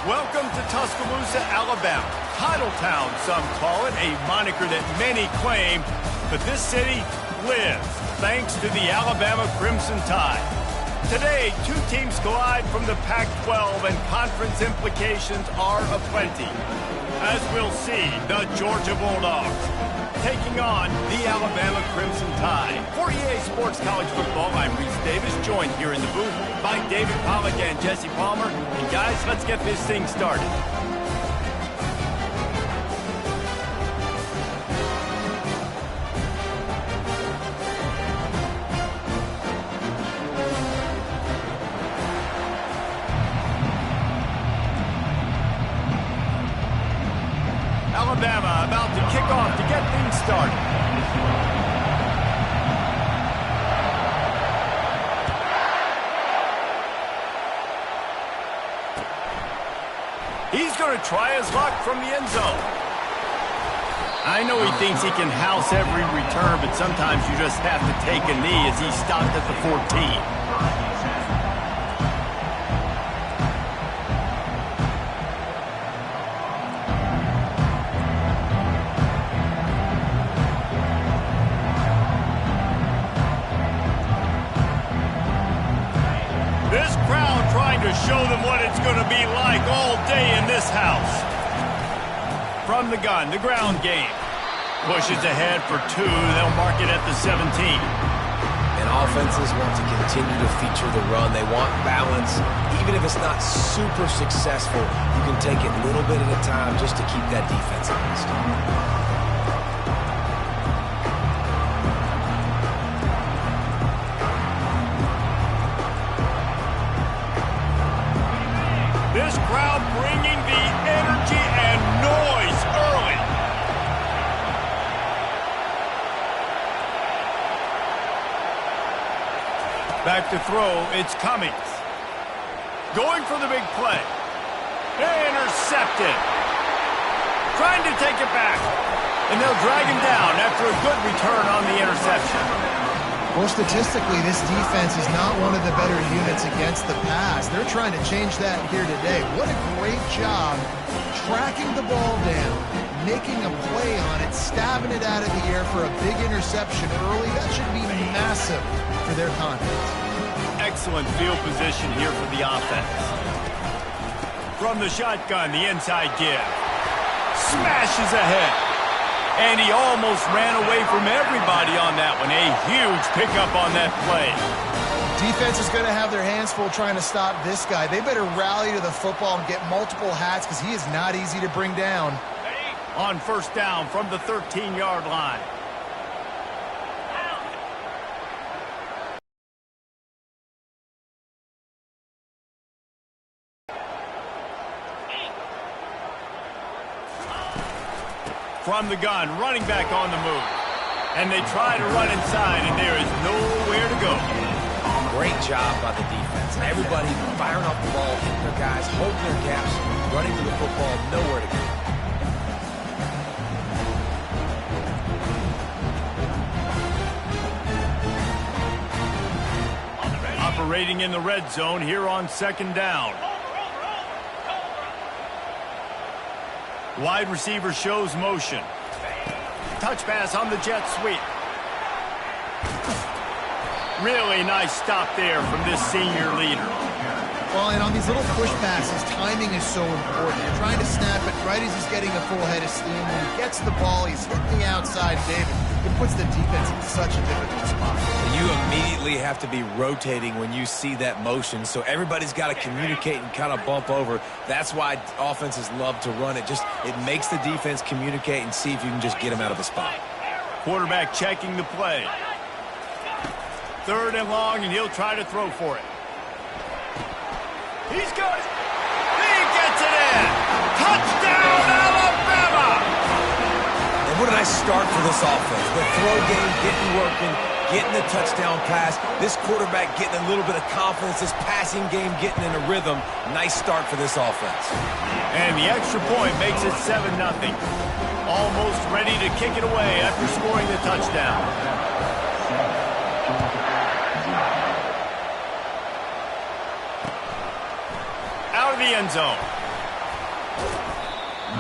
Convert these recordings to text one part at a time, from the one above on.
Welcome to Tuscaloosa, Alabama. Titletown, some call it, a moniker that many claim, but this city lives thanks to the Alabama Crimson Tide. Today, two teams collide from the Pac-12, and conference implications are aplenty. As we'll see, the Georgia Bulldogs taking on the Alabama Crimson Tide. For EA Sports College Football, I'm Reese Davis, joined here in the booth by David Pollack and Jesse Palmer. And guys, let's get this thing started. Alabama about to kick off to get things started. He's going to try his luck from the end zone. I know he thinks he can house every return, but sometimes you just have to take a knee as he stopped at the 14. Show them what it's going to be like all day in this house. From the gun, the ground game. Pushes ahead for two. They'll mark it at the 17. And offenses want to continue to feature the run. They want balance. Even if it's not super successful, you can take it little bit at a time just to keep that defense honest. This crowd bringing the energy and noise early. Back to throw, it's Cummings. Going for the big play. Intercepted. Trying to take it back. And they'll drag him down after a good return on the interception. Well, statistically, this defense is not one of the better units against the pass. They're trying to change that here today. What a great job tracking the ball down, making a play on it, stabbing it out of the air for a big interception early. That should be massive for their confidence. Excellent field position here for the offense. From the shotgun, the inside give. Smashes ahead. And he almost ran away from everybody on that one. A huge pickup on that play. Defense is going to have their hands full trying to stop this guy. They better rally to the football and get multiple hats because he is not easy to bring down. On first down from the 13-yard line. From the gun, running back on the move. And they try to run inside, and there is nowhere to go. Great job by the defense. Everybody firing off the ball, hitting their guys, holding their gaps, running to the football, nowhere to go. Operating in the red zone here on second down. Wide receiver shows motion. Touch pass on the jet sweep. Really nice stop there from this senior leader. Well, and on these little push passes, timing is so important. You're trying to snap it right as he's getting a full head of steam. When he gets the ball, he's hitting the outside, David. It puts the defense in such a difficult spot. You immediately have to be rotating when you see that motion, so everybody's got to communicate and kind of bump over. That's why offenses love to run it. It makes the defense communicate and see if you can just get them out of the spot. Quarterback checking the play. Third and long, and he'll try to throw for it. He's got it. He gets it in. Touchdown, Alabama! And what a nice start for this offense. The throw game getting working, getting the touchdown pass. This quarterback getting a little bit of confidence. This passing game getting in a rhythm. Nice start for this offense. And the extra point makes it 7-0. Almost ready to kick it away after scoring the touchdown. Out of the end zone.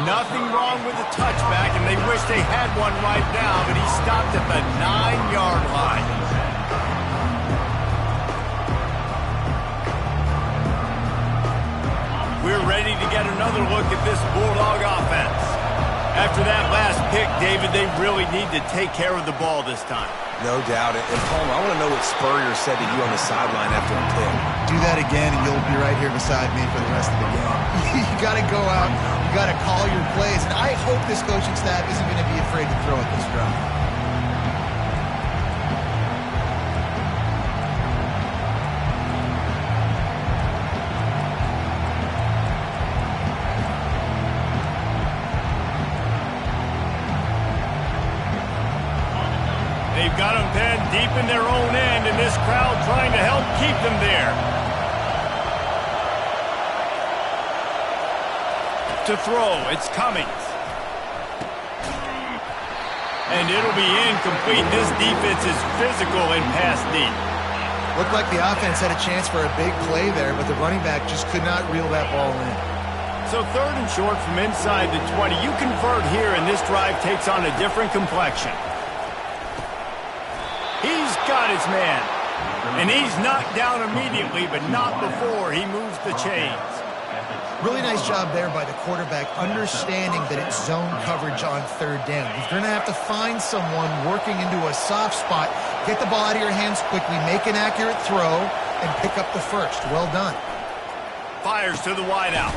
Nothing wrong with the touchback, and they wish they had one right now, but he stopped at the 9-yard line. We're ready to get another look at this Bulldog offense. After that last pick, David, they really need to take care of the ball this time. No doubt. And Palmer, I want to know what Spurrier said to you on the sideline after the pick. Do that again, and you'll be right here beside me for the rest of the game. You got to go out. You got to call your plays. And I hope this coaching staff isn't going to be afraid to throw at this drive. They've got them pinned deep in their own end, and this crowd trying to help keep them there. To throw, it's Cummings. And it'll be incomplete. This defense is physical and pass deep. Looked like the offense had a chance for a big play there, but the running back just could not reel that ball in. So 3rd and short from inside the 20. You convert here, and this drive takes on a different complexion. He's got his man. And he's knocked down immediately, but not before he moves the chains. Really nice job there by the quarterback, understanding that it's zone coverage on 3rd down. You're going to have to find someone working into a soft spot, get the ball out of your hands quickly, make an accurate throw, and pick up the first. Well done. Fires to the wideout.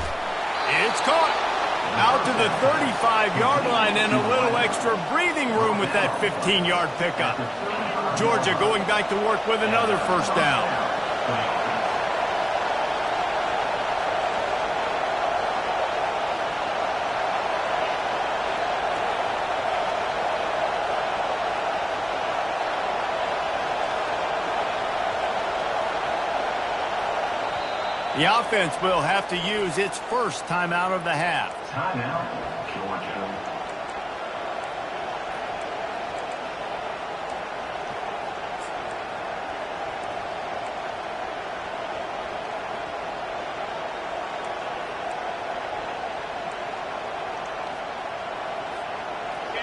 It's caught. Out to the 35-yard line, and a little extra breathing room with that 15-yard pickup. Georgia going back to work with another first down. The offense will have to use its first timeout of the half. Timeout, Georgia.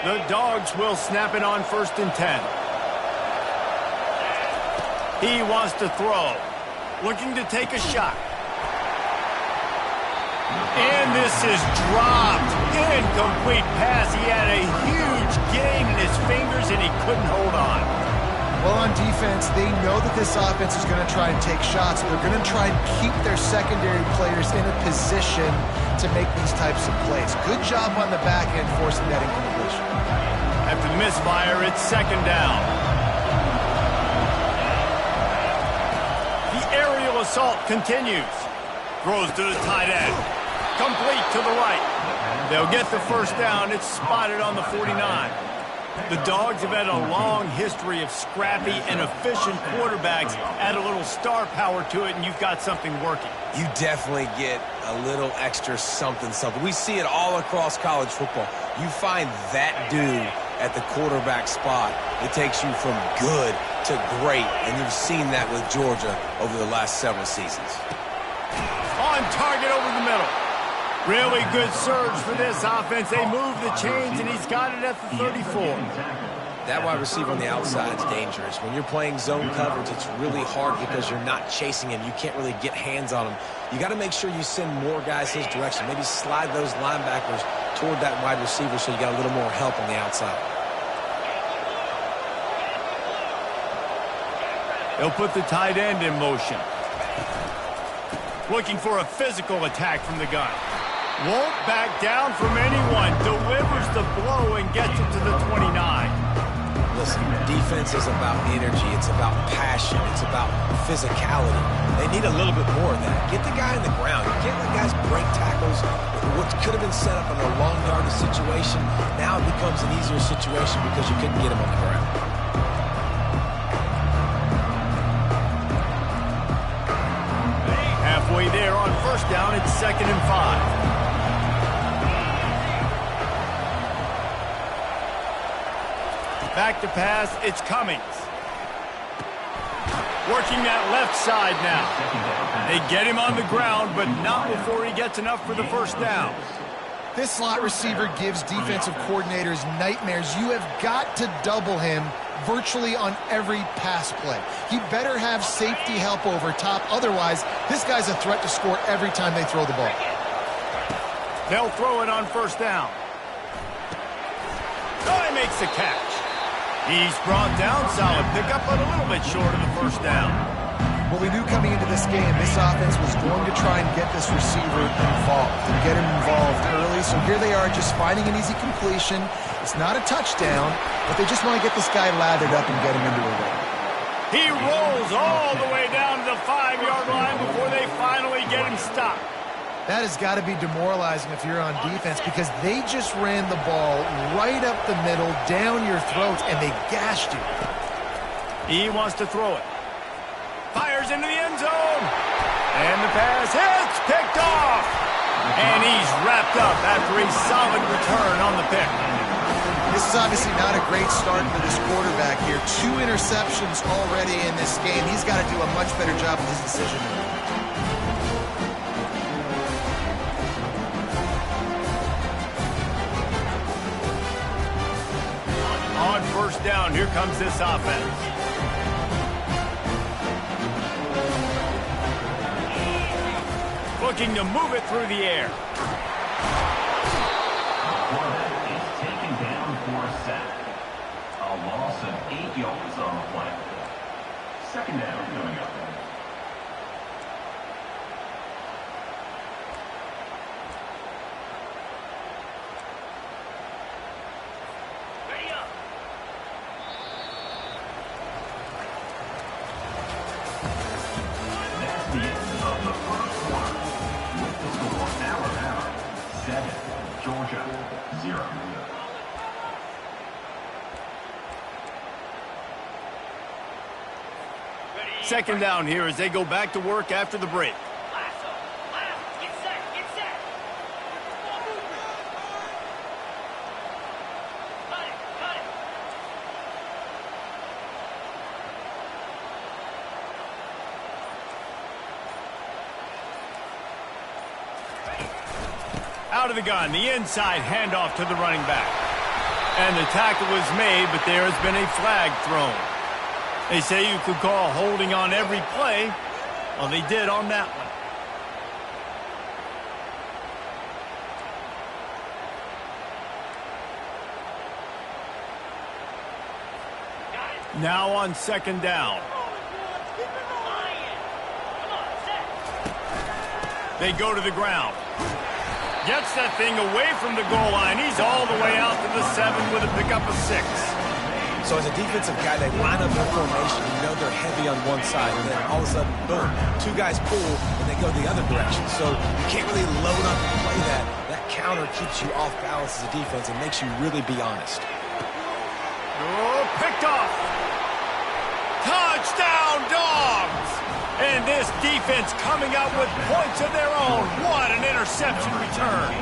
The Dogs will snap it on 1st and 10. He wants to throw. Looking to take a shot. And this is dropped. Incomplete pass. He had a huge gain in his fingers, and he couldn't hold on. Well, on defense, they know that this offense is going to try and take shots. They're going to try and keep their secondary players in a position to make these types of plays. Good job on the back end forcing that incompletion. After the misfire, it's 2nd down. The aerial assault continues. Throws to the tight end. Complete to the right. They'll get the first down. It's spotted on the 49. The Dogs have had a long history of scrappy and efficient quarterbacks. Add a little star power to it, and you've got something working. You definitely get a little extra something. We see it all across college football. You find that dude at the quarterback spot, it takes you from good to great, and you've seen that with Georgia over the last several seasons. On target over the middle. Really good surge for this offense. They move the chains, and he's got it at the 34. That wide receiver on the outside is dangerous. When you're playing zone coverage, it's really hard because you're not chasing him. You can't really get hands on him. You got to make sure you send more guys his direction. Maybe slide those linebackers toward that wide receiver so you got a little more help on the outside. They'll put the tight end in motion. Looking for a physical attack from the gun. Won't back down from anyone. Delivers the blow and gets it to the 29. Listen, defense is about energy. It's about passion. It's about physicality. They need a little bit more of that. Get the guy in the ground. You can't let guys break tackles. What could have been set up in a long yardage situation, now it becomes an easier situation because you couldn't get him on the ground. Halfway there on first down, it's 2nd and 5. Back to pass, it's Cummings. Working that left side now. They get him on the ground, but not before he gets enough for the first down. This slot receiver gives defensive coordinators nightmares. You have got to double him virtually on every pass play. He better have safety help over top. Otherwise, this guy's a threat to score every time they throw the ball. They'll throw it on first down. Oh, he makes the catch. He's brought down. Solid pickup, but a little bit short of the first down. Well, we knew coming into this game, this offense was going to try and get this receiver involved and get him involved early. So here they are just finding an easy completion. It's not a touchdown, but they just want to get this guy lathered up and get him into a rhythm. He rolls all the way down to the 5-yard line before they finally get him stopped. That has got to be demoralizing if you're on defense because they just ran the ball right up the middle, down your throats, and they gashed you. He wants to throw it. Fires into the end zone. And the pass hits, picked off. And he's wrapped up after a solid return on the pick. This is obviously not a great start for this quarterback here. 2 interceptions already in this game. He's got to do a much better job with his decision making. On first down, here comes this offense. Looking to move it through the air. Quarterback is taken down for a sack. A loss of 8 yards on the play. Second down coming up. Ready up. That's the end of the first quarter. With the score, Alabama 7, Georgia 0. Second down here as they go back to work after the break. Out of the gun, the inside handoff to the running back. And the tackle was made, but there has been a flag thrown. They say you could call holding on every play. Well, they did on that one. Now on second down. They go to the ground. Gets that thing away from the goal line. He's all the way out to the 7 with a pickup of 6. So as a defensive guy, they line up in formation. You know they're heavy on one side, and then all of a sudden, boom, 2 guys pull, and they go the other direction. So you can't really load up and play that. That counter keeps you off balance as a defense and makes you really be honest. Oh, picked off. Touchdown, Dogs! And this defense coming out with points of their own. What an interception return.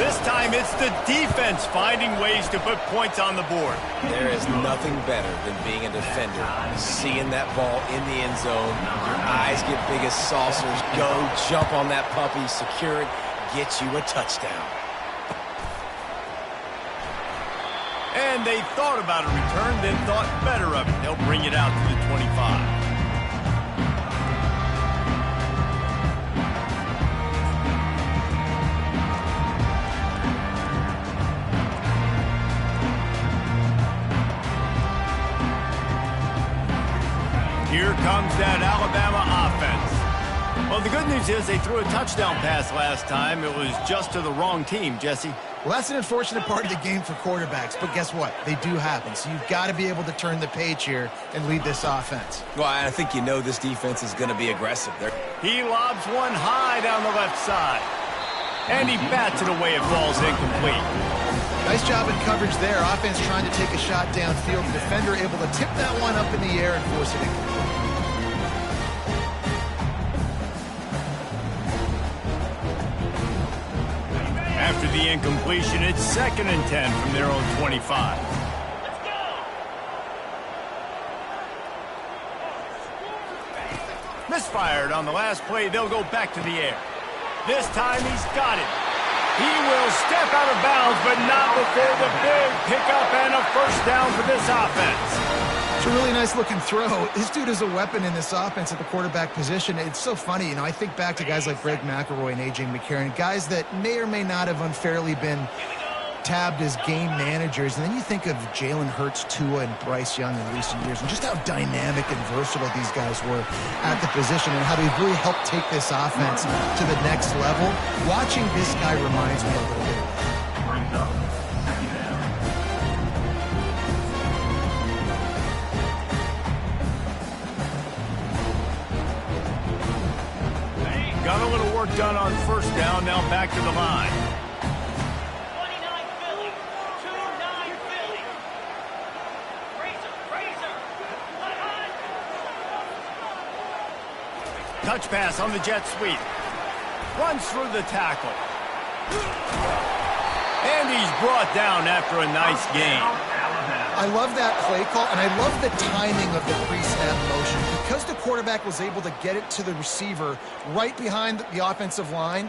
This time it's the defense finding ways to put points on the board. There is nothing better than being a defender. Seeing that ball in the end zone, your eyes get big as saucers. Go, jump on that puppy, secure it, get you a touchdown. And they thought about a return, then thought better of it. They'll bring it out to the 25. Here comes that Alabama offense. Well, the good news is they threw a touchdown pass last time. It was just to the wrong team, Jesse. Well, that's an unfortunate part of the game for quarterbacks, but guess what? They do happen, so you've got to be able to turn the page here and lead this offense. Well, I think you know this defense is going to be aggressive. He lobs one high down the left side. And he bats it away. It falls incomplete. Nice job in coverage there. Offense trying to take a shot downfield. The defender able to tip that one up in the air and force it incomplete. After the incompletion, it's 2nd and 10 from their own 25. Let's go! Misfired on the last play. They'll go back to the air. This time he's got it. He will step out of bounds, but not before the big pickup and a first down for this offense. It's a really nice looking throw. This dude is a weapon in this offense at the quarterback position. It's so funny, I think back to guys like Greg McElroy and A.J. McCarron, guys that may or may not have unfairly been tabbed as game managers. And then you think of Jalen Hurts, Tua, and Bryce Young in recent years, and just how dynamic and versatile these guys were at the position and how they've really helped take this offense to the next level. Watching this guy reminds me a little bit. Got a little work done on first down, now back to the line. 29 Philly, 2-9 Philly. Razor. Touch pass on the jet sweep. Runs through the tackle. And he's brought down after a nice gain. I love that play call, and I love the timing of the pre-snap motion. Because the quarterback was able to get it to the receiver right behind the offensive line,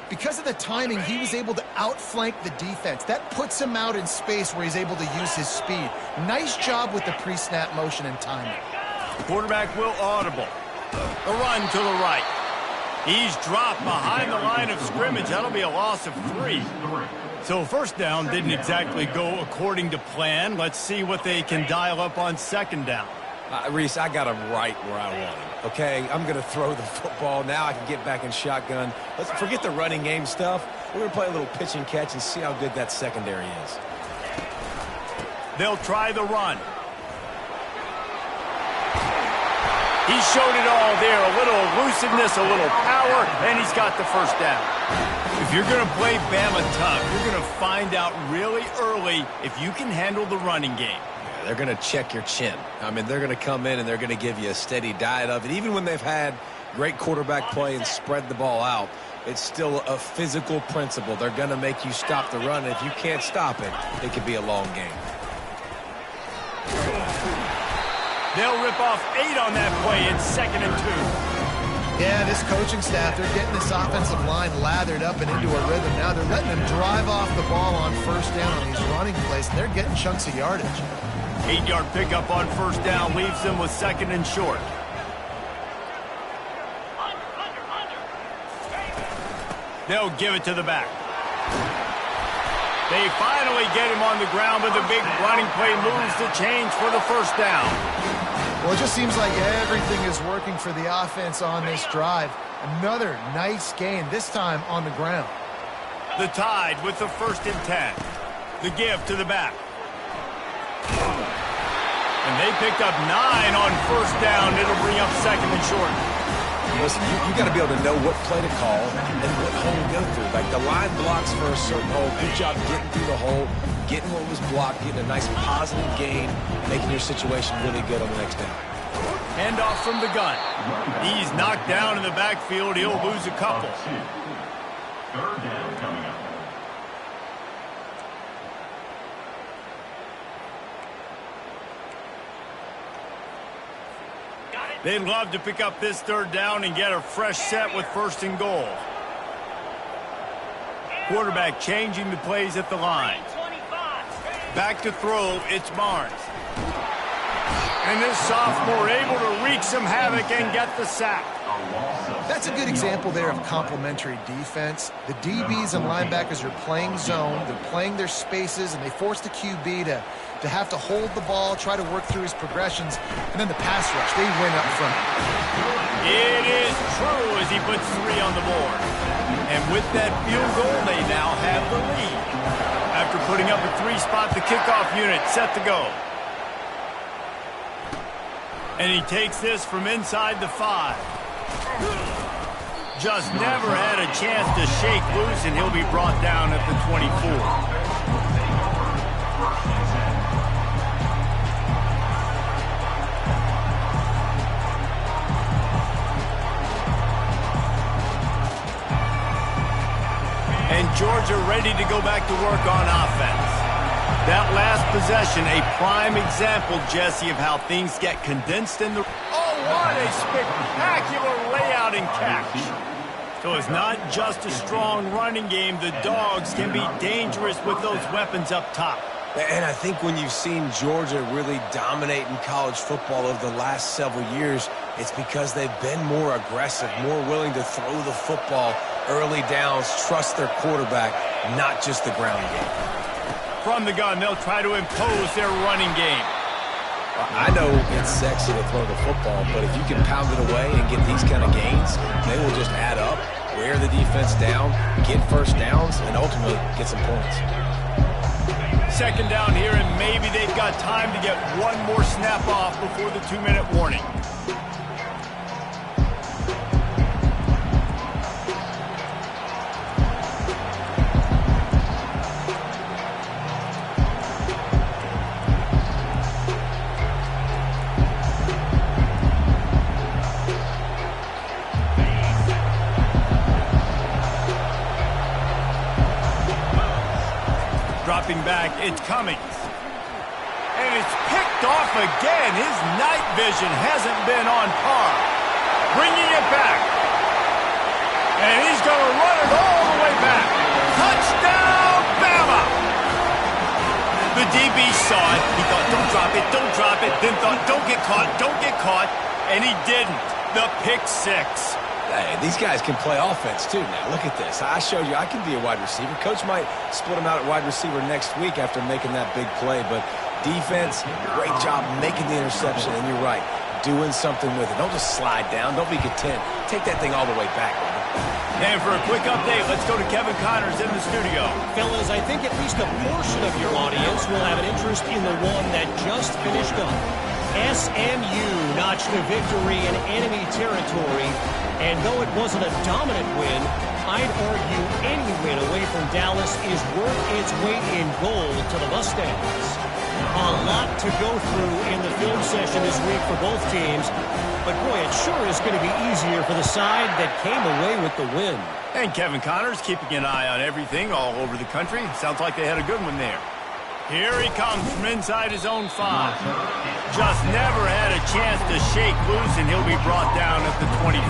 because of the timing, he was able to outflank the defense. That puts him out in space where he's able to use his speed. Nice job with the pre-snap motion and timing. Quarterback will audible. A run to the right. He's dropped behind the line of scrimmage. That'll be a loss of 3. So first down didn't exactly go according to plan. Let's see what they can dial up on second down. Reese, I got him right where I want him, okay? I'm going to throw the football. Now I can get back in shotgun. Let's forget the running game stuff. We're going to play a little pitch and catch and see how good that secondary is. They'll try the run. He showed it all there. A little elusiveness, a little power, and he's got the first down. If you're going to play Bama tough, you're going to find out really early if you can handle the running game. Yeah, they're going to check your chin. I mean, they're going to come in and they're going to give you a steady diet of it. Even when they've had great quarterback play and spread the ball out, it's still a physical principle. They're going to make you stop the run. And if you can't stop it, it could be a long game. They'll rip off 8 on that play. It's 2nd and 2. Yeah, this coaching staff, they're getting this offensive line lathered up and into a rhythm now. They're letting them drive off the ball on first down on these running plays, and they're getting chunks of yardage. 8-yard pickup on first down leaves them with 2nd and short. They'll give it to the back. They finally get him on the ground, but the big running play moves the chains for the first down. Well, it just seems like everything is working for the offense on this drive. Another nice gain, this time on the ground. The Tide with the 1st and 10. The give to the back. And they picked up 9 on first down. It'll bring up 2nd and short. Listen, you got to be able to know what play to call and what hole to go through. Like the line blocks for a certain hole. Good job getting through the hole, getting what was blocked, getting a nice positive gain, making your situation really good on the next down. Handoff from the gun. He's knocked down in the backfield. He'll lose a couple. 3rd down coming up. They'd love to pick up this 3rd down and get a fresh set with 1st and goal. Quarterback changing the plays at the line. Back to throw, it's Barnes. And this sophomore able to wreak some havoc and get the sack. That's a good example there of complementary defense. The DBs and linebackers are playing zone, they're playing their spaces, and they force the QB to have to hold the ball, try to work through his progressions, and then the pass rush, they win up front. It is true as he puts 3 on the board. And with that field goal, they now have the lead. After putting up a 3-spot, the kickoff unit set to go. And he takes this from inside the 5. Just never had a chance to shake loose, and he'll be brought down at the 24. And Georgia ready to go back to work on offense. That last possession, a prime example, Jesse, of how things get condensed in the... Oh, what a spectacular layout and catch. So it's not just a strong running game. The Dogs can be dangerous with those weapons up top. And I think when you've seen Georgia really dominate in college football over the last several years, it's because they've been more aggressive, more willing to throw the football early downs, trust their quarterback, not just the ground game. From the gun, they'll try to impose their running game. I know it's sexy to throw the football, but if you can pound it away and get these kind of gains, they will just add up, wear the defense down, get first downs, and ultimately get some points. Second down here, and maybe they've got time to get one more snap off before the 2-minute warning. Dropping back, it's Cummings. And it's picked off again. His night vision hasn't been on par. Bringing it back. And he's going to run it all the way back. Touchdown, Bama! The DB saw it. He thought, don't drop it. Then thought, don't get caught. And he didn't. The pick six. Hey, these guys can play offense, too. Now, look at this. I showed you I can be a wide receiver. Coach might split them out at wide receiver next week after making that big play. But defense, great job making the interception. And you're right, doing something with it. Don't just slide down. Don't be content. Take that thing all the way back. And for a quick update, let's go to Kevin Connors in the studio. Fellas, I think at least a portion of your audience will have an interest in the one that just finished up. SMU notched a victory in enemy territory. And though it wasn't a dominant win, I'd argue any win away from Dallas is worth its weight in gold to the Mustangs. A lot to go through in the film session this week for both teams, but boy, it sure is going to be easier for the side that came away with the win. And Kevin Connors keeping an eye on everything all over the country. Sounds like they had a good one there. Here he comes from inside his own 5. Just never had a chance to shake loose, and he'll be brought down at the 24.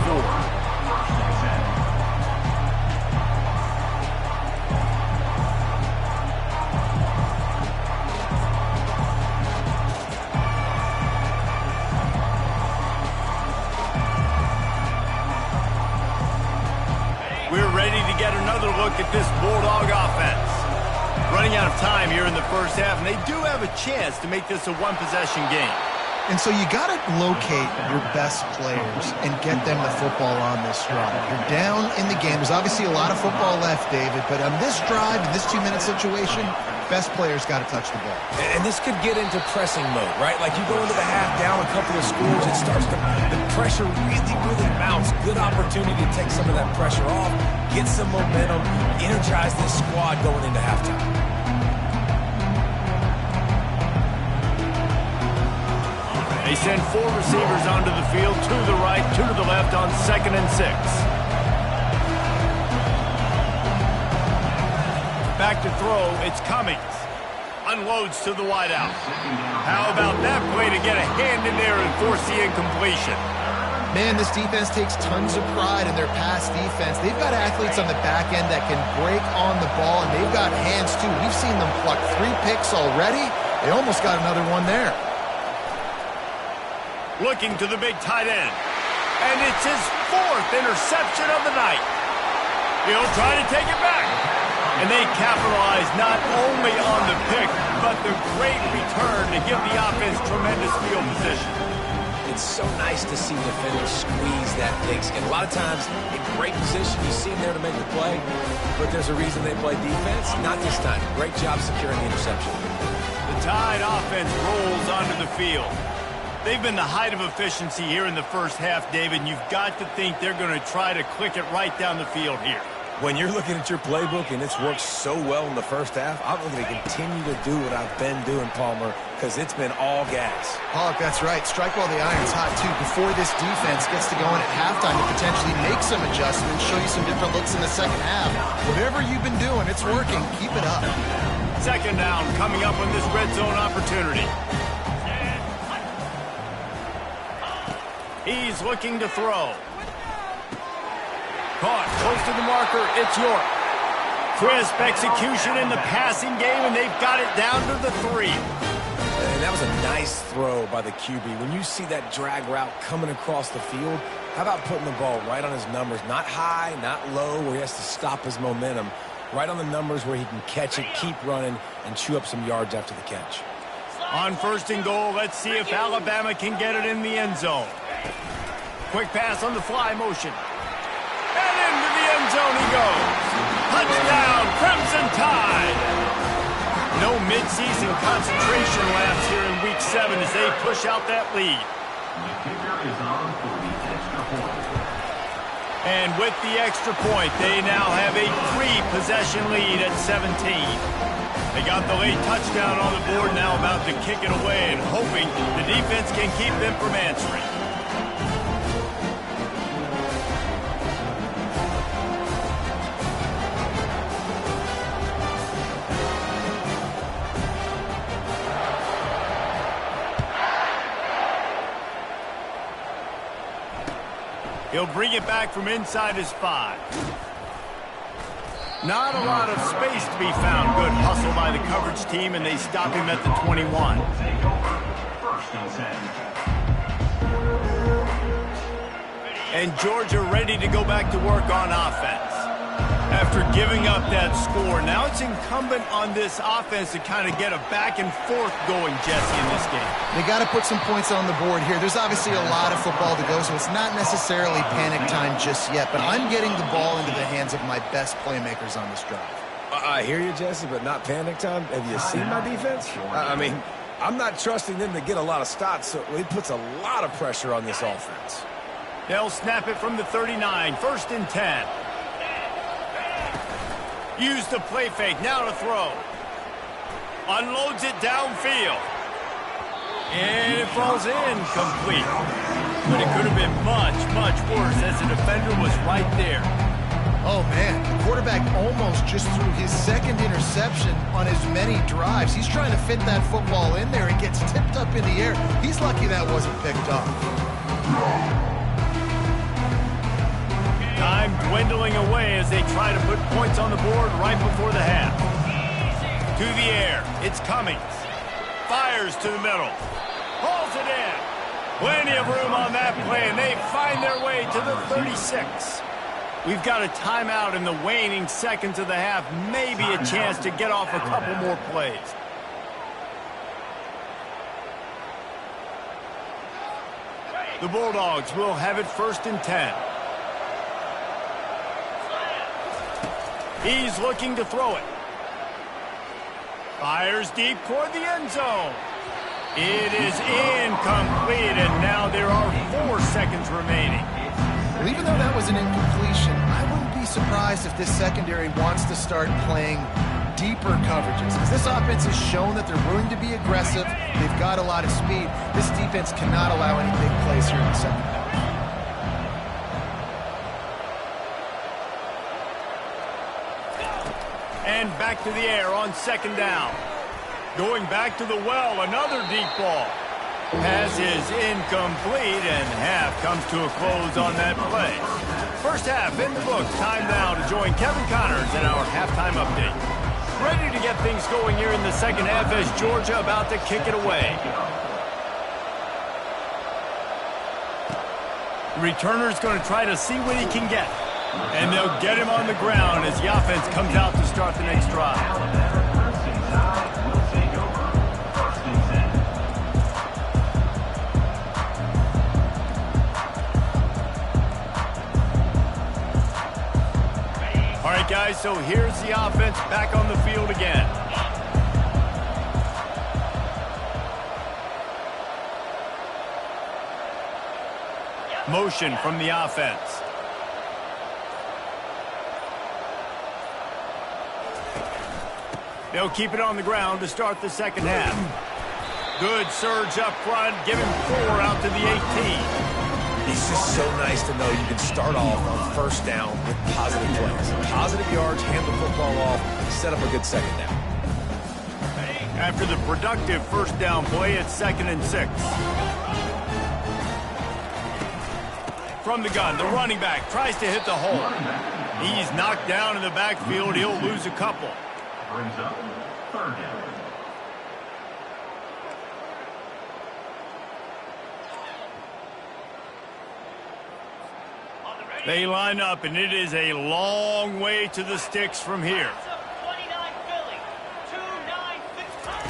We're ready to get another look at this Bulldog offense. Running out of time here in the first half, and they do have a chance to make this a one-possession game. And so you got to locate your best players and get them the football on this drive. You're down in the game. There's obviously a lot of football left, David, but on this drive, in this 2-minute situation, best players got to touch the ball. And this could get into pressing mode, right? Like you go into the half down a couple of scores, it starts to, the pressure really mounts. Good opportunity to take some of that pressure off, get some momentum, energize this squad going into halftime. They send 4 receivers onto the field, 2 to the right, 2 to the left on 2nd and 6. Back to throw, it's Cummings. Unloads to the wideout. How about that play to get a hand in there and force the incompletion? Man, this defense takes tons of pride in their pass defense. They've got athletes on the back end that can break on the ball, and they've got hands too. We've seen them pluck 3 picks already. They almost got another one there. Looking to the big tight end. And it's his 4th interception of the night. He'll try to take it back. And they capitalize not only on the pick, but the great return to give the offense tremendous field position. It's so nice to see defenders squeeze that pigskin. A lot of times, in great position, you see them there to make the play, but there's a reason they play defense. Not this time. Great job securing the interception. The Tide offense rolls onto the field. They've been the height of efficiency here in the first half, David, and you've got to think they're going to try to click it right down the field here. When you're looking at your playbook and it's worked so well in the first half, I'm going to continue to do what I've been doing, Palmer, because it's been all gas. Pollock, that's right. Strike while the iron's hot, too, before this defense gets to going at halftime to potentially make some adjustments, show you some different looks in the second half. Whatever you've been doing, it's working. Keep it up. Second down coming up on this red zone opportunity. He's looking to throw. Caught close to the marker. It's York. Crisp execution in the passing game, and they've got it down to the 3. And that was a nice throw by the QB. When you see that drag route coming across the field, how about putting the ball right on his numbers? Not high, not low, where he has to stop his momentum. Right on the numbers where he can catch it, keep running, and chew up some yards after the catch. On 1st and goal, let's see if Alabama can get it in the end zone. Quick pass on the fly motion. And into the end zone he goes. Touchdown, Crimson Tide! No midseason concentration lapse here in Week 7 as they push out that lead. The kicker is on for the extra point. And with the extra point, they now have a 3-possession lead at 17. They got the late touchdown on the board, now about to kick it away and hoping the defense can keep them from answering. He'll bring it back from inside his 5. Not a lot of space to be found. Good hustle by the coverage team, and they stop him at the 21. Take over. 1st and 10. And Georgia ready to go back to work on offense. After giving up that score, now it's incumbent on this offense to kind of get a back and forth going, Jesse, in this game. They got to put some points on the board here. There's obviously a lot of football to go, so it's not necessarily panic time just yet, but I'm getting the ball into the hands of my best playmakers on this drive. I hear you, Jesse, but not panic time. Have you seen my defense? I mean, I'm not trusting them to get a lot of stops, so it puts a lot of pressure on this offense. They'll snap it from the 39, 1st and 10. Use the play fake, now to throw. Unloads it downfield. And it falls incomplete. But it could have been much, much worse as the defender was right there. Oh, man, the quarterback almost just threw his 2nd interception on as many drives. He's trying to fit that football in there. It gets tipped up in the air. He's lucky that wasn't picked up. Time dwindling away as they try to put points on the board right before the half. To the air, it's Cummings. Fires to the middle. Pulls it in. Plenty of room on that play, and they find their way to the 36. We've got a timeout in the waning seconds of the half. Maybe a chance to get off a couple more plays. The Bulldogs will have it 1st and 10. He's looking to throw it. Fires deep toward the end zone. It is incomplete, and now there are 4 seconds remaining. Well, even though that was an incompletion, I wouldn't be surprised if this secondary wants to start playing deeper coverages. Because this offense has shown that they're willing to be aggressive. They've got a lot of speed. This defense cannot allow any big plays here in the second half. And back to the air on 2nd down. Going back to the well, another deep ball. Pass is incomplete, and half comes to a close on that play. First half in the books. Time now to join Kevin Connors in our halftime update. Ready to get things going here in the second half as Georgia about to kick it away. The returner's going to try to see what he can get. And they'll get him on the ground as the offense comes out to start the next drive. All right, guys, so here's the offense back on the field again. Motion from the offense. They'll keep it on the ground to start the second half. Good surge up front, give him 4 out to the 18. It's just so nice to know you can start off on 1st down with positive plays. Positive yards, hand the football off, set up a good second down. After the productive 1st down play, it's 2nd and 6. from the gun. The running back tries to hit the hole. He's knocked down in the backfield. He'll lose a couple. Brings up third down. They line up, and it is a long way to the sticks from here. 29 Philly,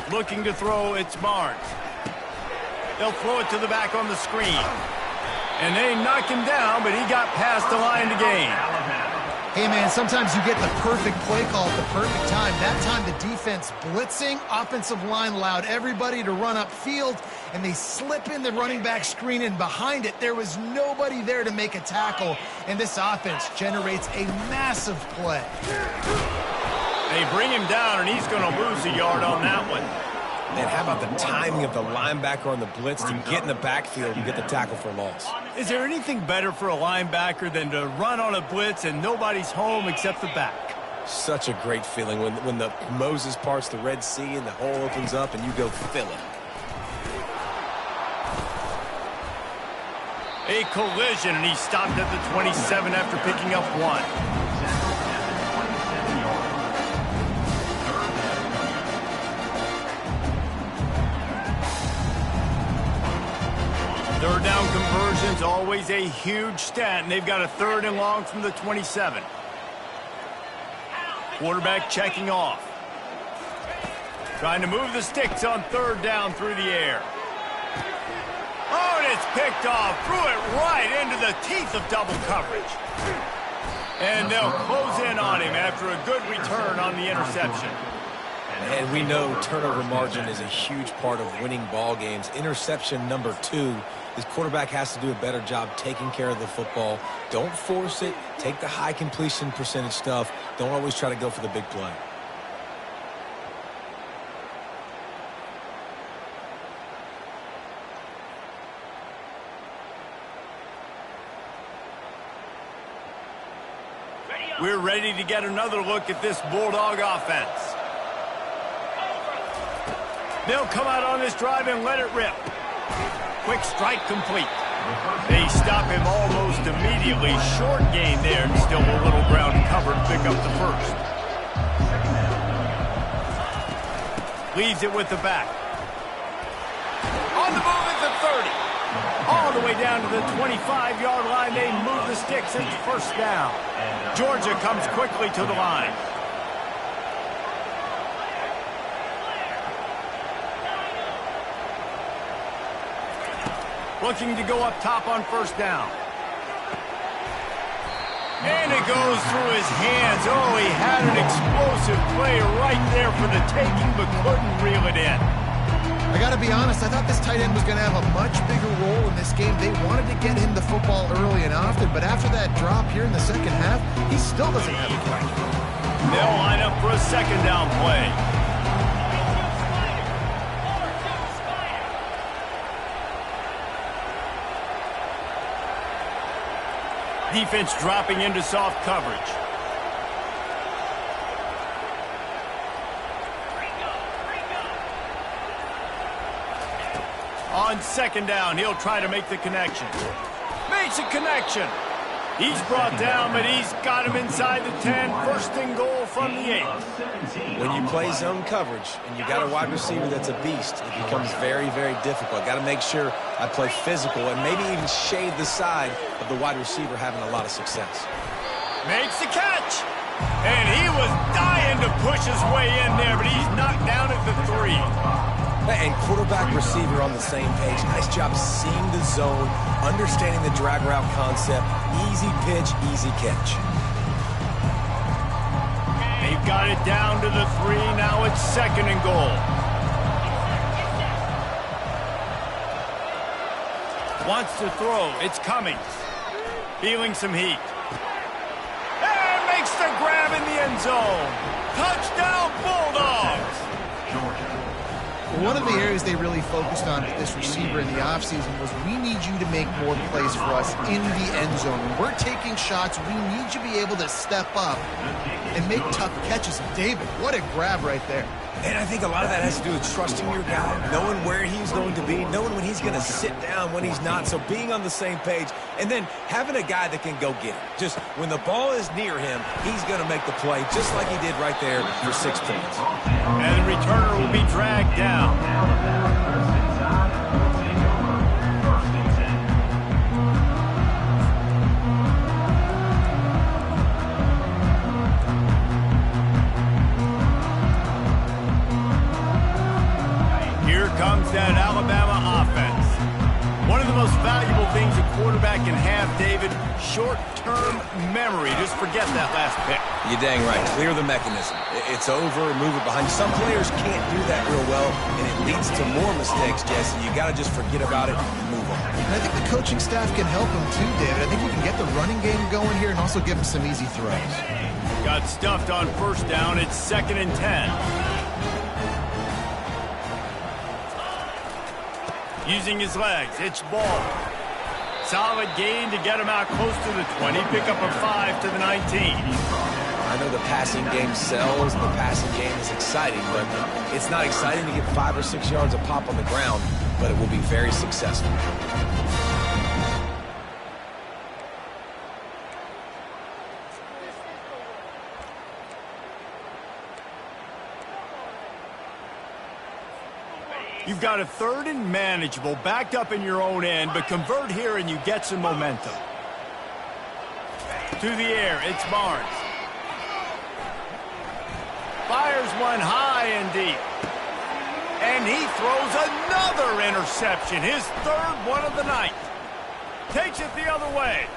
2-9-6. Looking to throw, it's Barnes. They'll throw it to the back on the screen. And they knock him down, but he got past the line to gain. Hey, man, sometimes you get the perfect play call at the perfect time. That time the defense blitzing, offensive line allowed everybody to run upfield, and they slip in the running back screen, and behind it, there was nobody there to make a tackle, and this offense generates a massive play. They bring him down, and he's going to lose a yard on that one. And how about the timing of the linebacker on the blitz to get in the backfield and get the tackle for loss? Is there anything better for a linebacker than to run on a blitz and nobody's home except the back? Such a great feeling when the Moses parts the Red Sea and the hole opens up and you go fill it. A collision, and he stopped at the 27 after picking up one. Third down conversions, always a huge stat, and they've got a 3rd and long from the 27. Quarterback checking off. Trying to move the sticks on 3rd down through the air. Oh, and it's picked off. Threw it right into the teeth of double coverage. And they'll close in on him after a good return on the interception. And we know turnover margin is a huge part of winning ball games. Interception number 2. This quarterback has to do a better job taking care of the football. Don't force it. Take the high completion percentage stuff. Don't always try to go for the big play. We're ready to get another look at this Bulldog offense. They'll come out on this drive and let it rip. Quick strike complete. They stop him almost immediately. Short gain there, and still a little ground covered to pick up the first. Leaves it with the back. On the move at the 30. All the way down to the 25-yard line. They move the sticks into first down. Georgia comes quickly to the line. Looking to go up top on first down. And it goes through his hands. Oh, he had an explosive play right there for the taking, but couldn't reel it in. I got to be honest, I thought this tight end was going to have a much bigger role in this game. They wanted to get him the football early and often, but after that drop here in the second half, he still doesn't have a catch. They'll line up for a second down play. Defense dropping into soft coverage. On second down, he'll try to make the connection. Makes a connection. He's brought down, but he's got him inside the 10. First and goal from the 8. When you play zone coverage and you got a wide receiver that's a beast, it becomes very, very difficult. Got to make sure I play physical and maybe even shade the side of the wide receiver having a lot of success. Makes the catch. And he was dying to push his way in there, but he's knocked down at the 3. And quarterback receiver on the same page. Nice job seeing the zone, understanding the drag route concept. Easy pitch, easy catch. They've got it down to the 3. Now it's second and goal. Wants to throw. It's coming. Feeling some heat. And makes the grab in the end zone. Touchdown, Bulldogs. One of the areas they really focused on with this receiver in the offseason was we need you to make more plays for us in the end zone. When we're taking shots, we need you to be able to step up and make tough catches. David, what a grab right there. And I think a lot of that has to do with trusting your guy, knowing where he's going to be, knowing when he's going to sit down, when he's not. So being on the same page, and then having a guy that can go get it. Just when the ball is near him, he's going to make the play, just like he did right there for 6 points. And the returner will be dragged down. Comes that Alabama offense. One of the most valuable things a quarterback can have, David, short-term memory. Just forget that last pick. You're dang right. Clear the mechanism. It's over, move it behind you. Some players can't do that real well, and it leads to more mistakes, Jesse. You got to just forget about it and move on. And I think the coaching staff can help him too, David. I think you can get the running game going here and also give him some easy throws. Got stuffed on first down. It's 2nd and 10. Using his legs, it's ball. Solid gain to get him out close to the 20. Pick up a 5 to the 19. I know the passing game sells, and the passing game is exciting, but it's not exciting to get 5 or 6 yards of pop on the ground, but it will be very successful. You've got a 3rd and manageable, backed up in your own end, but convert here and you get some momentum. To the air, it's Barnes. Fires one high and deep. And he throws another interception, his 3rd one of the night. Takes it the other way.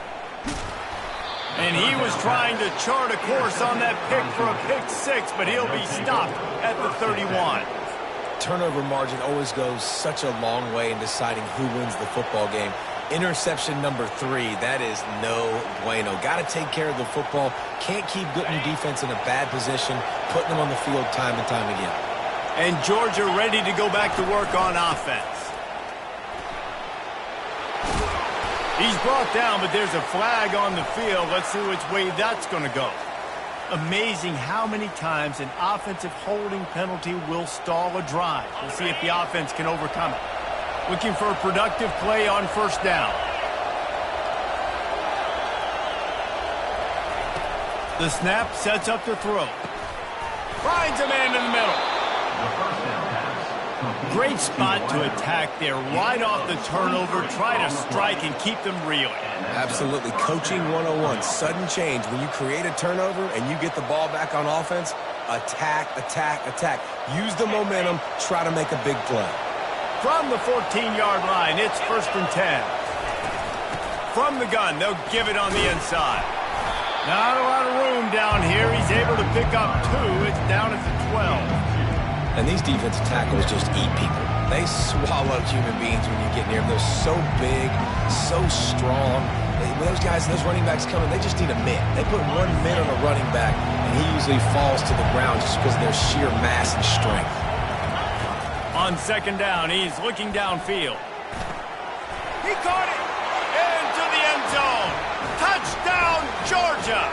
And he was trying to chart a course on that pick for a pick 6, but he'll be stopped at the 31. Turnover margin always goes such a long way in deciding who wins the football game. Interception number 3, that is no bueno. Got to take care of the football. Can't keep putting your defense in a bad position, putting them on the field time and time again. And Georgia ready to go back to work on offense. He's brought down, but there's a flag on the field. Let's see which way that's going to go. Amazing how many times an offensive holding penalty will stall a drive. We'll see if the offense can overcome it. Looking for a productive play on first down. The snap sets up the throw. Finds a man in the middle. Great spot to attack there. Right off the turnover. Try to strike and keep them reeling. Absolutely. Coaching 101. Sudden change. When you create a turnover and you get the ball back on offense, attack, attack, attack. Use the momentum. Try to make a big play. From the 14-yard line, it's 1st and 10. From the gun, they'll give it on the inside. Not a lot of room down here. He's able to pick up 2. It's down at the 12. And these defensive tackles just eat people. They swallow human beings when you get near them. They're so big, so strong. When those guys, those running backs come in, they just need a mid. They put 1 mid on a running back, and he usually falls to the ground just because of their sheer mass and strength. On 2nd down, he's looking downfield. He caught it into the end zone. Touchdown, Georgia.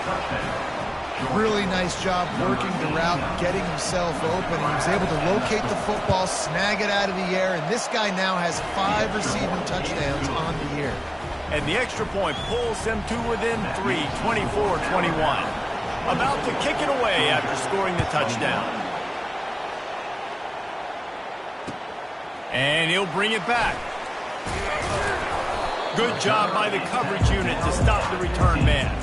Really nice job working the route, getting himself open. He was able to locate the football, snag it out of the air, and this guy now has 5 receiving touchdowns on the year. And the extra point pulls them to within 3, 24-21. About to kick it away after scoring the touchdown. And he'll bring it back. Good job by the coverage unit to stop the return man.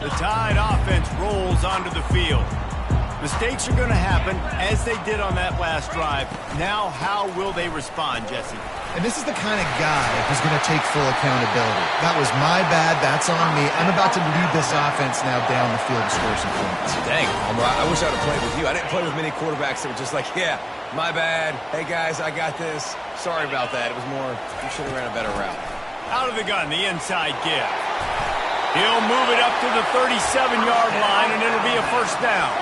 The Tide offense rolls onto the field. Mistakes are going to happen, as they did on that last drive. Now, how will they respond, Jesse? And this is the kind of guy who's going to take full accountability. That was my bad. That's on me. I'm about to lead this offense now down the field to score some points. Dang, I wish I'd have played with you. I didn't play with many quarterbacks that were just like, yeah, my bad. Hey, guys, I got this. Sorry about that. It was more, you should have ran a better route. Out of the gun, the inside give. He'll move it up to the 37-yard line, and it'll be a first down.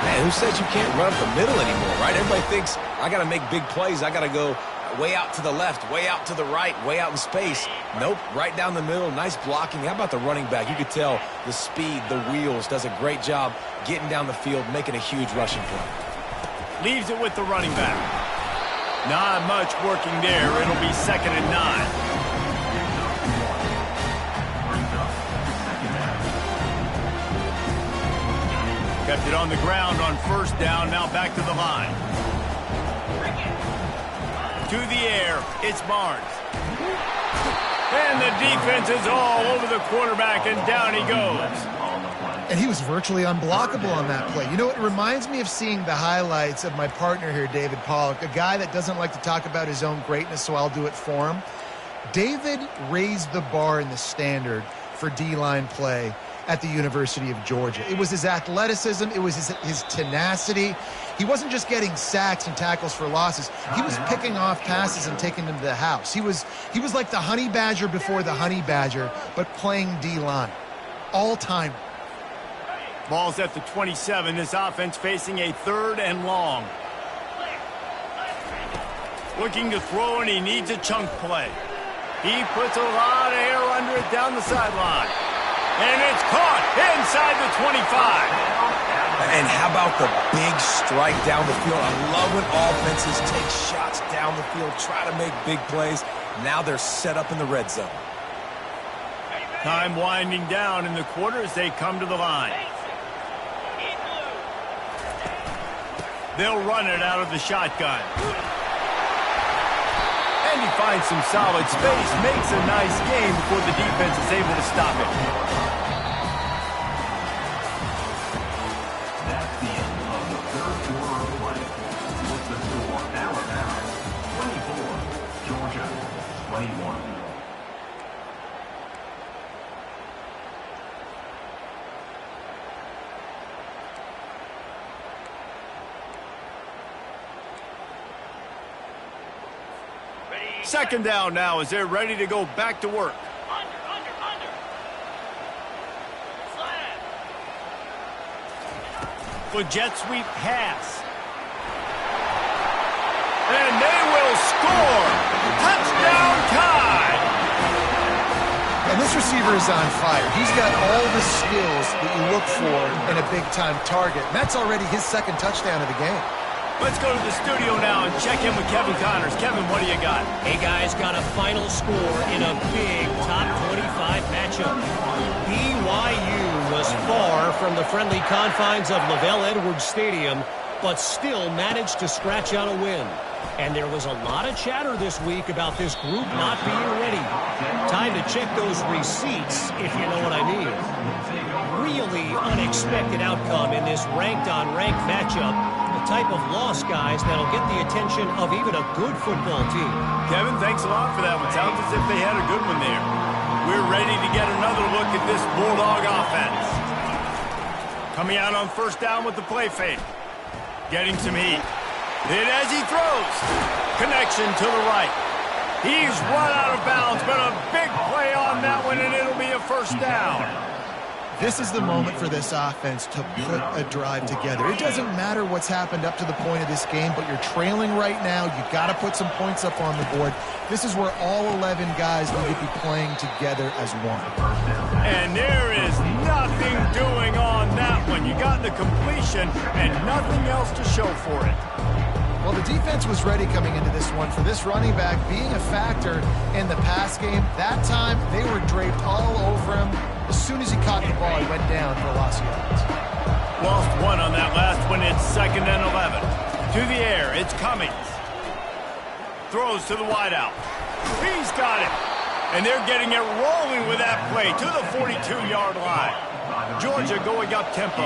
Man, who says you can't run up the middle anymore, right? Everybody thinks I got to make big plays. I got to Way out to the left, way out to the right, way out in space. Nope, right down the middle. Nice blocking. How about the running back? You could tell the speed, the wheels, does a great job getting down the field, making a huge rushing play. Leaves it with the running back. Not much working there. It'll be 2nd and 9. Kept it on the ground on 1st down. Now back to the line. To the air, it's Barnes. And the defense is all over the quarterback, and down he goes. And he was virtually unblockable on that play. You know, it reminds me of seeing the highlights of my partner here, David Pollack, a guy that doesn't like to talk about his own greatness, so I'll do it for him. David raised the bar in the standard for D-line play at the University of Georgia. It was his athleticism. It was his tenacity. He wasn't just getting sacks and tackles for losses. He was picking off passes and taking them to the house. He was like the Honey Badger before the Honey Badger, but playing D-line. All-time. Ball's at the 27. This offense facing a 3rd and long. Looking to throw, and he needs a chunk play. He puts a lot of air under it down the sideline. And it's caught inside the 25. And how about the big strike down the field? I love when offenses take shots down the field, try to make big plays. Now they're set up in the red zone. Time winding down in the quarter as they come to the line. They'll run it out of the shotgun. And he finds some solid space, makes a nice game before the defense is able to stop it. That's the end of the 3rd quarter of play. With the score, Alabama 24, Georgia 21. Second down now as they're ready to go back to work. Under. Slant. The jet sweep pass. And they will score. Touchdown Tide. And this receiver is on fire. He's got all the skills that you look for in a big-time target. And that's already his 2nd touchdown of the game. Let's go to the studio now and check in with Kevin Connors. Kevin, what do you got? Hey, guys, got a final score in a big top 25 matchup. BYU was far from the friendly confines of LaVell Edwards Stadium, but still managed to scratch out a win. And there was a lot of chatter this week about this group not being ready. Time to check those receipts, if you know what I mean. Really unexpected outcome in this ranked-on-ranked matchup. The type of loss, guys, that'll get the attention of even a good football team. Kevin, thanks a lot for that one. Sounds as if they had a good one there. We're ready to get another look at this Bulldog offense. Coming out on 1st down with the play fake. Getting some heat. Hit as he throws. Connection to the right. He's run out of bounds, but a big play on that one, and it'll be a 1st down. This is the moment for this offense to put a drive together. It doesn't matter what's happened up to the point of this game, but you're trailing right now. You've got to put some points up on the board. This is where all 11 guys need to be playing together as one. And there is nothing doing on that one. You got the completion and nothing else to show for it. Well, the defense was ready coming into this one for this running back being a factor in the pass game. That time, they were draped all over him. As soon as he caught the ball, he went down for a loss of yards. Lost one on that last one. It's 2nd and 11. To the air, it's Cummings. Throws to the wideout. He's got it. And they're getting it rolling with that play to the 42-yard line. Georgia going up tempo.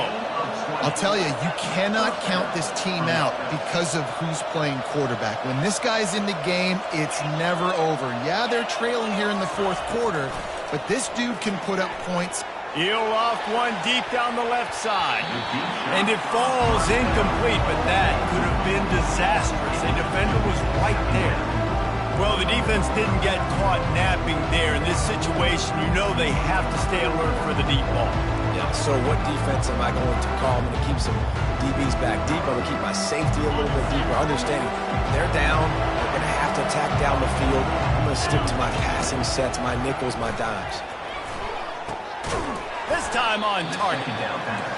I'll tell you, you cannot count this team out because of who's playing quarterback. When this guy's in the game, it's never over. Yeah, they're trailing here in the 4th quarter, but this dude can put up points. He'll off one deep down the left side. And it falls incomplete, but that could have been disastrous. A defender was right there. Well, the defense didn't get caught napping there. In this situation, you know they have to stay alert for the deep ball. Yeah, so what defense am I going to call? I'm going to keep some DBs back deep. I'm going to keep my safety a little bit deeper, understanding they're down. They're going to have have to attack down the field, I'm going to stick to my passing sets, my nickels, my dimes. This time on target.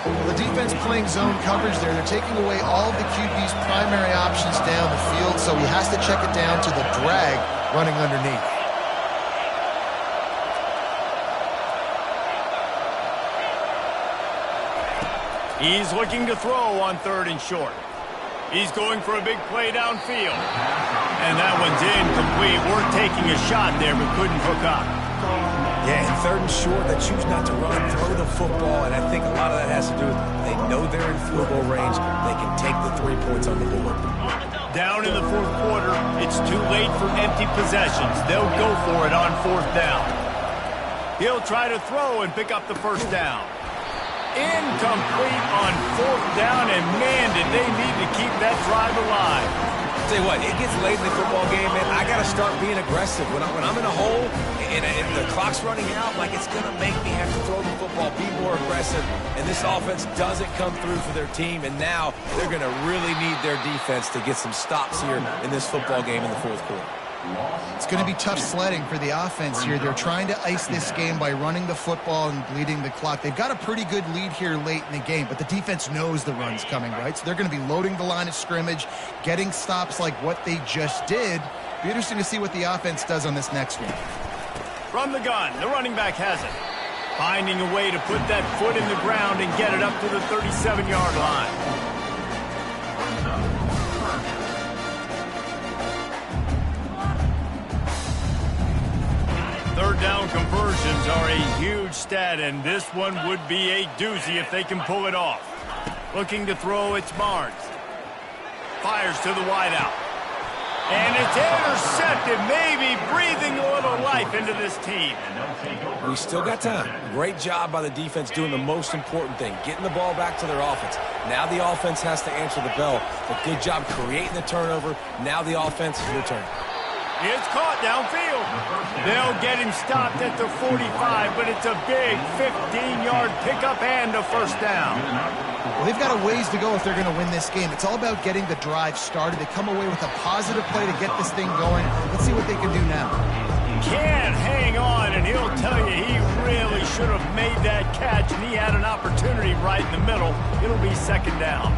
Well, the defense playing zone coverage there. They're taking away all of the QB's primary options down the field, so he has to check it down to the drag running underneath. He's looking to throw on 3rd and short. He's going for a big play downfield. And that one's incomplete. We're taking a shot there, but couldn't hook up. Yeah, and 3rd and short, they choose not to run, throw the football, and I think a lot of that has to do with they know they're in field goal range. They can take the 3 points on the board. Down in the 4th quarter, it's too late for empty possessions. They'll go for it on 4th down. He'll try to throw and pick up the 1st down. Incomplete on 4th down, and man, did they need to keep that drive alive. Tell you what, it gets late in the football game, man. I got to start being aggressive. When I'm in a hole and the clock's running out, like it's going to make me have to throw the football, be more aggressive. And this offense doesn't come through for their team, and now they're going to really need their defense to get some stops here in this football game in the 4th quarter. It's going to be tough sledding for the offense here. They're trying to ice this game by running the football and bleeding the clock. They've got a pretty good lead here late in the game, but the defense knows the run's coming, right? So they're going to be loading the line of scrimmage, getting stops like what they just did. Be interesting to see what the offense does on this next one. From the gun, the running back has it. Finding a way to put that foot in the ground and get it up to the 37-yard line. 3rd down conversions are a huge stat, and this one would be a doozy if they can pull it off. Looking to throw, it's Barnes. Fires to the wideout. And it's intercepted, maybe breathing a little life into this team. We still got time. Great job by the defense doing the most important thing, getting the ball back to their offense. Now the offense has to answer the bell. But good job creating the turnover. Now the offense is your turn. It's caught downfield. They'll get him stopped at the 45, but it's a big 15-yard pickup and a 1st down. Well, they've got a ways to go if they're going to win this game. It's all about getting the drive started. They come away with a positive play to get this thing going. Let's see what they can do now. Can't hang on, and he'll tell you he really should have made that catch, and he had an opportunity right in the middle. It'll be 2nd down.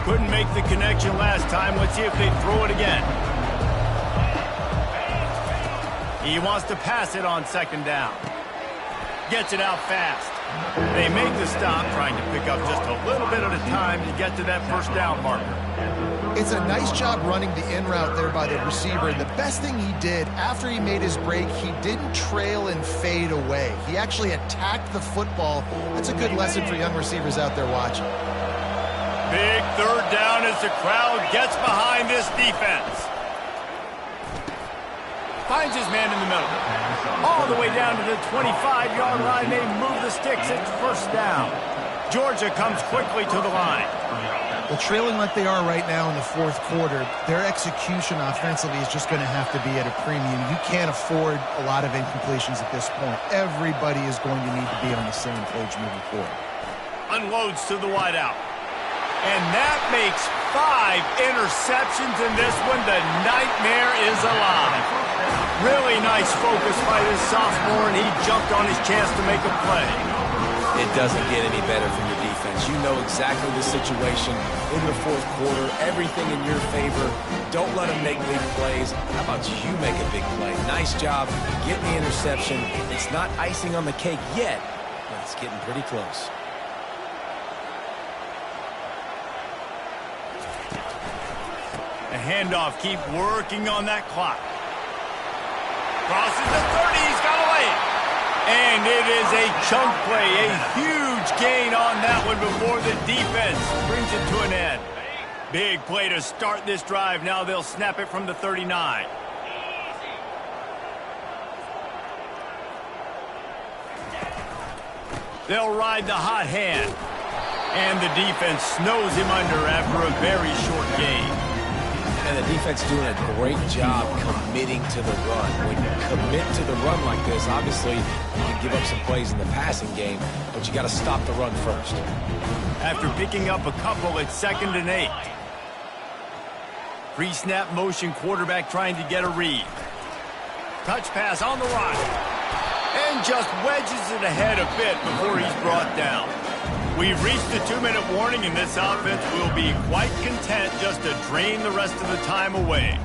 Couldn't make the connection last time. Let's see if they throw it again. He wants to pass it on 2nd down. Gets it out fast. They make the stop, trying to pick up just a little bit at a time to get to that 1st down marker. It's a nice job running the in route there by the receiver. And the best thing he did after he made his break, he didn't trail and fade away. He actually attacked the football. That's a good lesson for young receivers out there watching. Big 3rd down as the crowd gets behind this defense. Finds his man in the middle. All the way down to the 25-yard line. They move the sticks. It's 1st down. Georgia comes quickly to the line. Well, trailing like they are right now in the 4th quarter, their execution offensively is just going to have to be at a premium. You can't afford a lot of incompletions at this point. Everybody is going to need to be on the same page moving forward. Unloads to the wideout. And that makes 5 interceptions in this one. The nightmare is alive. Really nice focus by this sophomore, and he jumped on his chance to make a play. It doesn't get any better from your defense. You know exactly the situation in the 4th quarter. Everything in your favor. Don't let them make big plays. How about you make a big play? Nice job getting the interception. It's not icing on the cake yet, but it's getting pretty close. The handoff, keep working on that clock. Crosses the 30, he's got away. And it is a chunk play, a huge gain on that one before the defense brings it to an end. Big play to start this drive. Now they'll snap it from the 39. They'll ride the hot hand. And the defense snows him under after a very short gain. And the defense doing a great job committing to the run. When you commit to the run like this, obviously you can give up some plays in the passing game, but you got to stop the run first. After picking up a couple, it's 2nd and 8. Pre-snap motion, quarterback trying to get a read. Touch pass on the run. And just wedges it ahead a bit before he's brought down. We've reached the 2-minute warning, and this offense will be quite content just to drain the rest of the time away.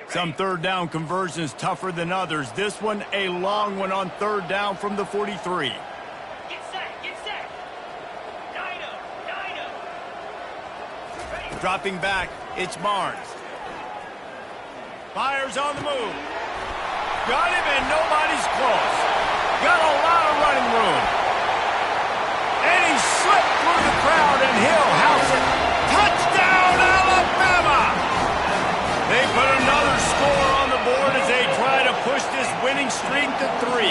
Some 3rd down conversions tougher than others. This one a long one on 3rd down from the 43. Get set, get set. Dino. Dropping back, it's Barnes. Fires on the move. Got him, and nobody's close. Got a lot of running room. And he slipped through the crowd, and he'll house it. Touchdown, Alabama! They put another score on the board as they try to push this winning streak to 3.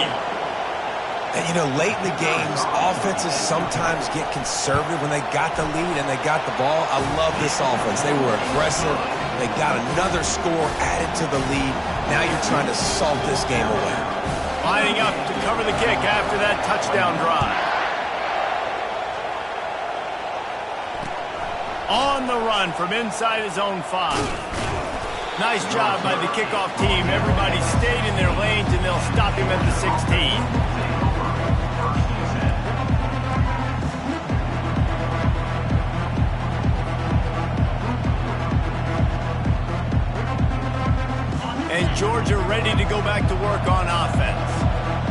And, you know, late in the games, offenses sometimes get conservative when they got the lead and they got the ball. I love this offense. They were aggressive. They got another score added to the lead. Now you're trying to salt this game away. Lining up to cover the kick after that touchdown drive. On the run from inside his own 5. Nice job by the kickoff team. Everybody stayed in their lanes, and they'll stop him at the 16. And Georgia ready to go back to work on offense.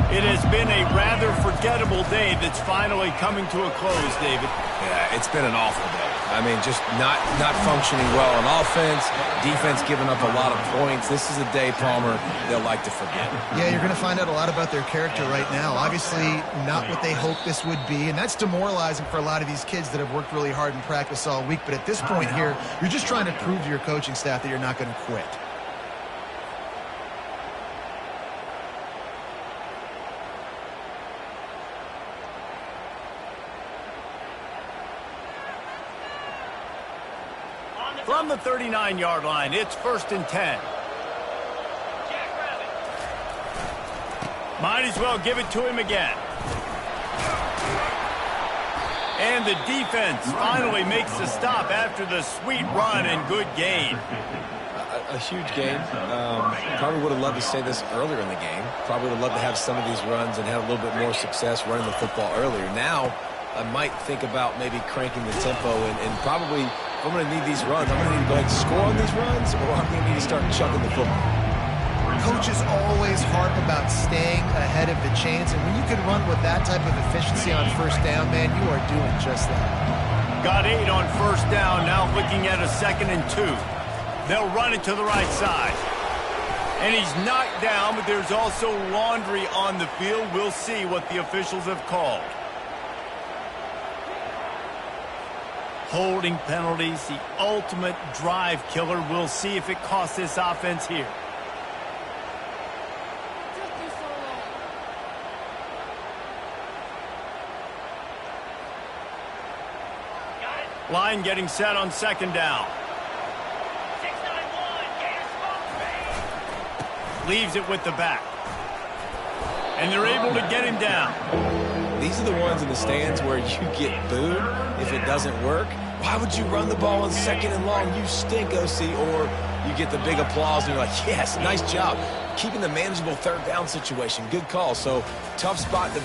It has been a rather forgettable day that's finally coming to a close, David. Yeah, it's been an awful day. I mean, just not functioning well on offense, defense giving up a lot of points. This is a day, Palmer, they'll like to forget. Yeah, you're going to find out a lot about their character right now. Obviously, not what they hoped this would be, and that's demoralizing for a lot of these kids that have worked really hard in practice all week. But at this point here, you're just trying to prove to your coaching staff that you're not going to quit. From the 39-yard line, it's 1st and 10. Might as well give it to him again. And the defense finally makes the stop after the sweet run and good gain. A huge game. Probably would have loved to say this earlier in the game. Probably would have loved to have some of these runs and have a little bit more success running the football earlier. Now, I might think about maybe cranking the tempo and probably, if I'm going to need these runs, I'm going to need to go ahead and score on these runs, or I'm going to need to start chucking the football. Coaches always harp about staying ahead of the chains, and when you can run with that type of efficiency on 1st down, man, you are doing just that. Got 8 on 1st down, now looking at a 2nd and 2. They'll run it to the right side. And he's knocked down, but there's also laundry on the field. We'll see what the officials have called. Holding penalties, the ultimate drive killer. We'll see if it costs this offense here. Line getting set on 2nd down. 6-9-1, leaves it with the back. And they're able to get him down. These are the ones in the stands where you get booed if it doesn't work. Why would you run the ball on 2nd and long? You stink, OC. Or you get the big applause and you're like, yes, nice job. Keeping the manageable 3rd down situation. Good call. So tough spot to